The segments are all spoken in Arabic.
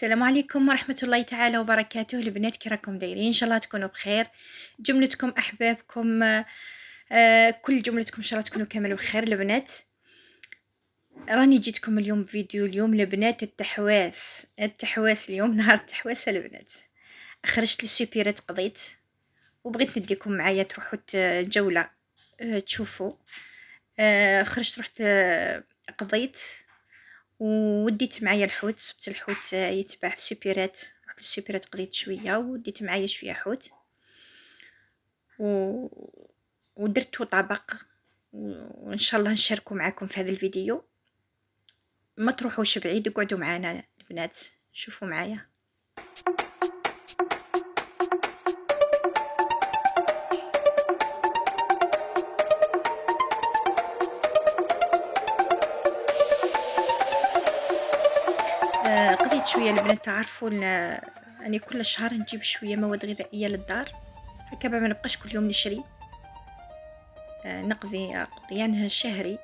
السلام عليكم ورحمة الله تعالى وبركاته. البنات كي راكم دايرين؟ ان شاء الله تكونوا بخير. جملتكم احبابكم كل جملتكم ان شاء الله تكونوا كامل بخير. البنات راني جيتكم اليوم بفيديو. اليوم البنات التحواس اليوم نهار التحواس. البنات خرجت للسوبيرات قضيت وبغيت نديكم معايا تروحوا جولة تشوفوا. خرجت رحت قضيت وديت معايا الحوت. صبت الحوت يتباع في السوبيرات. رحت للسوبيرات قضيت شويه وديت معايا شويه حوت و... ودرتو طبق وان شاء الله نشاركو معاكم في هذا الفيديو. ما تروحوش بعيد، اقعدوا معنا البنات شوفوا معايا. قضيت شويه البنات. تعرفوا اني كل شهر نجيب شويه مواد غذائيه للدار هكا ما نبقاش كل يوم نشري. نقضي قضيان شهري،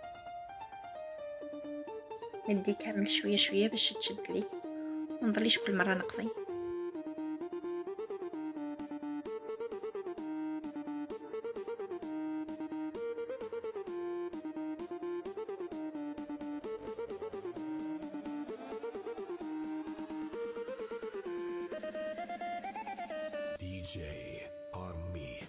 ندي كامل شويه شويه باش تشد لي ما نضليش كل مره نقضي. DJ Army.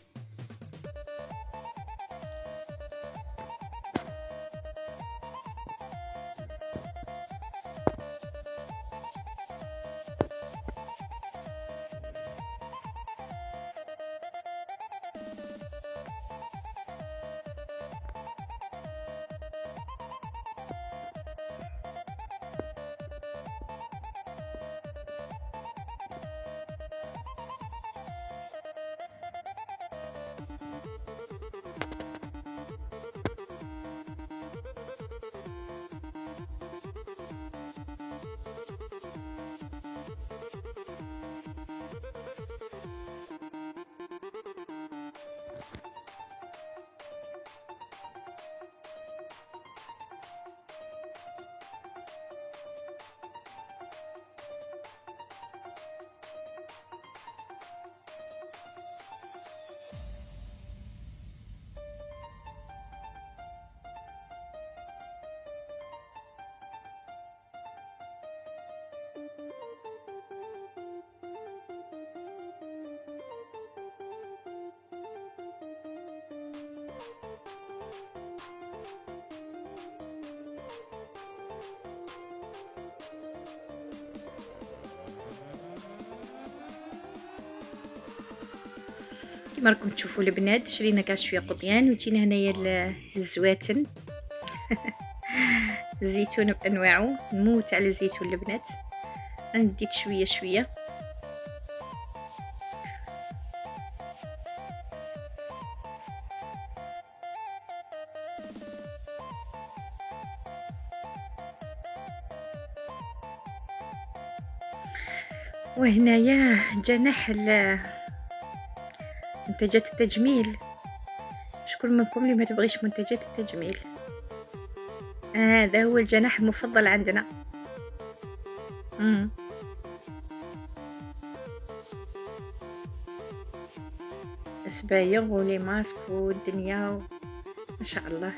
كيما راكم تشوفوا البنات شرينا كاع شويه قضيان وجينا هنايا للزواتن. الزيتون بانواعه، نموت على الزيتون البنات. انا ديت شويه شويه. وهنايا جناح منتجات التجميل. شكون منكم اللي ما تبغيش منتجات التجميل؟ هذا هو الجناح المفضل عندنا. سبايغ ولي ماسك والدنيا ما شاء الله.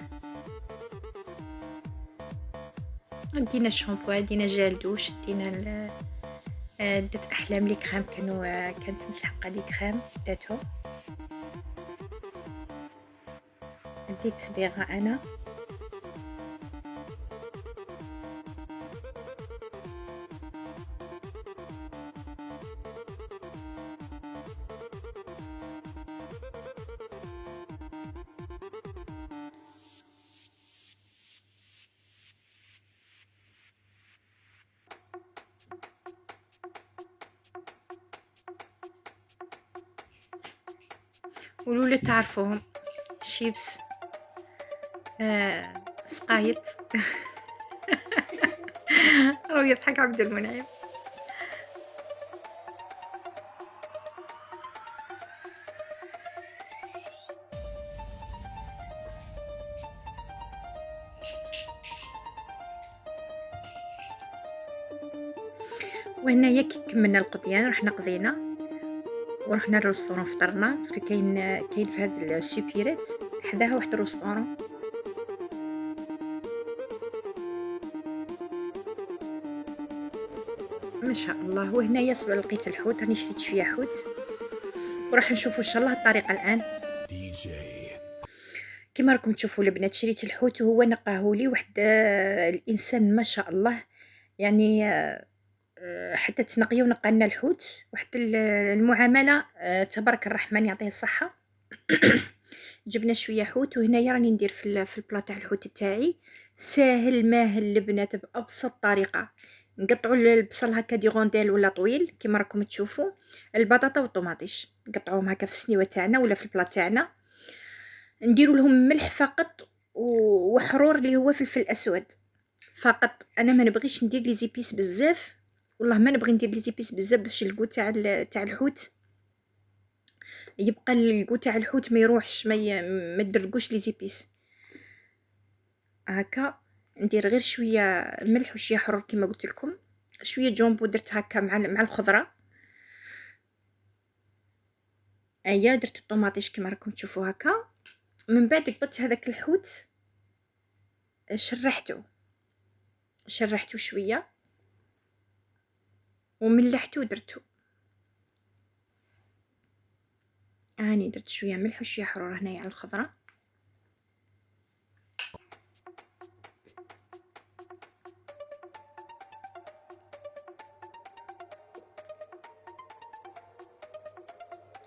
دينا الشامبو، دينا جال دوش، دينا دات احلام لي كريم كانت مسحقه لي كريم داتهم. ديت صبيغه انا. ولولا تعرفوهم شيبس سقايط. راهو يضحك عبد المنعم. وهنايا كي كملنا القضيان رحنا قضينا ورحنا للريستورون فطرنا باسكو كاين في هاد السوبيريت حداها واحد الريستورون. ما شاء الله. وهنايا لقيت الحوت، راني شريت شويه حوت وراح نشوفوا ان شاء الله الطريقه الان. DJ كما راكم تشوفوا البنات شريت الحوت وهو نقاهولي واحد الانسان ما شاء الله، يعني حتى تنقيه ونقى لنا الحوت واحد المعامله تبارك الرحمن يعطيه الصحه. جبنا شويه حوت وهنايا راني ندير في البلا تاع الحوت تاعي ساهل ماهل البنات بابسط طريقه. نقطعوا البصل هكا دي غونديل ولا طويل كما راكم تشوفوا، البطاطا والطوماطيش نقطعوهم هكا في السنيوه تاعنا ولا في البلا تاعنا، نديروا لهم ملح فقط وحرور اللي هو فلفل اسود فقط. انا ما نبغيش ندير لي زيبيس بزاف، والله ما نبغي ندير لي زيبيس بزاف باش الكو تاع الحوت يبقى الكو تاع الحوت ما يروحش، ما تدرقوش لي زيبيس هكا. ندير غير شويه ملح وشويه حرور كما قلت لكم، شويه جامبو درت هكا مع الخضره. ايا درت الطوماطيش كما راكم تشوفوا هكا. من بعد قبضت هذاك الحوت شرحته شويه وملحته ودرته. اني درت شويه ملح وشويه حرور هنايا على الخضره.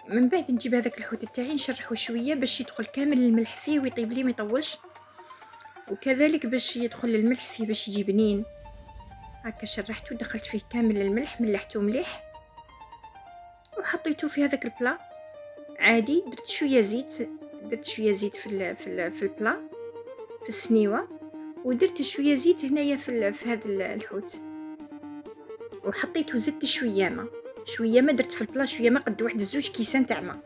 من بعد نجيب هذاك الحوت تاعي نشرحه شويه باش يدخل كامل الملح فيه ويطيب لي ما يطولش، وكذلك باش يدخل الملح فيه باش يجي بنين هكا. شرحته ودخلت فيه كامل الملح، ملحته مليح وحطيته في هذاك البلا عادي. درت شويه زيت في البلا في السنيوه، ودرت شويه زيت هنايا في هذا الحوت وحطيته زدت شويه ما درت في البلا شويه ما قد واحد 2 كيسان تاع ما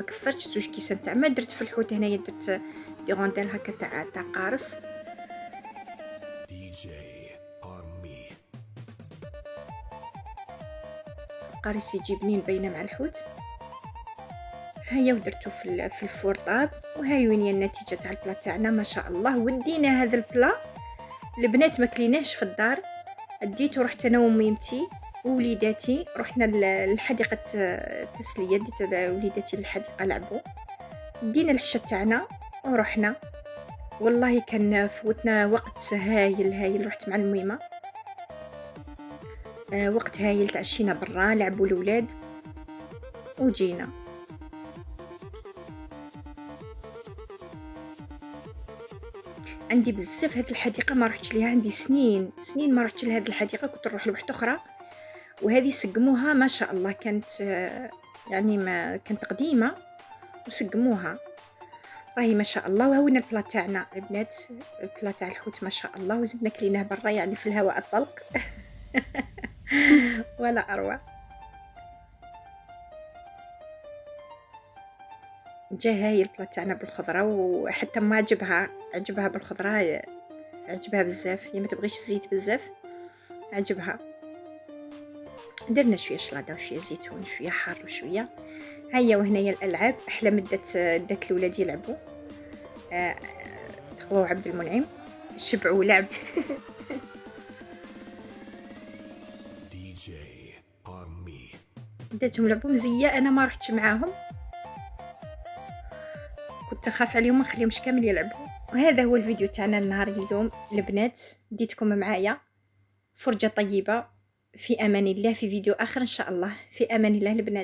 كثرتش 2 كيسان تاع ما. درت في الحوت هنايا درت دي غونديل هكا تاع قارص. DJ Army قارص يجي بنين باينه مع الحوت. هيا ودرتو في الفور طاب، وهاي وين هي النتيجه تاع البلا تاعنا ما شاء الله. ودينا هذا البلا البنات ما كليناش في الدار، اديته رحت انا وميمتي ووليداتي رحنا للحديقه التسليه، ديت وليداتي للحديقه لعبوا. دينا العشاء تاعنا ورحنا، والله كان فوتنا وقت هايل. رحت مع الميمه وقت هايل، تعشينا برا لعبوا الاولاد وجينا. عندي بزاف هاد الحديقه ما رحتش ليها، عندي سنين ما رحتش لهاد الحديقه، كنت نروح لواحده اخرى وهذه سقموها ما شاء الله. كانت يعني ما كانت قديمه وسقموها راهي ما شاء الله. وهاونا البلا تاعنا البنات، البلا تاع الحوت ما شاء الله، وزدنا كليناه برا يعني في الهواء الطلق ولا اروع. جا هاي البلا تاعنا بالخضره، وحتى ما عجبها بالخضره، عجبها بزاف، هي ما تبغيش الزيت بزاف عجبها. درنا شويه شلاضه وشويه زيتون شويه حار وشويه. هيا وهنايا الالعاب احلى دات الاولاد يلعبوا. تقوى عبد المنعم شبعوا لعب DJ Army داتهم لعبوا مزيه. انا ما رحتش معاهم، كنت اخاف عليهم ما نخليهمش كامل يلعبوا. وهذا هو الفيديو تاعنا النهار اليوم البنات، ديتكم معايا فرجه طيبه. في امان الله، في فيديو اخر ان شاء الله. في امان الله البنات.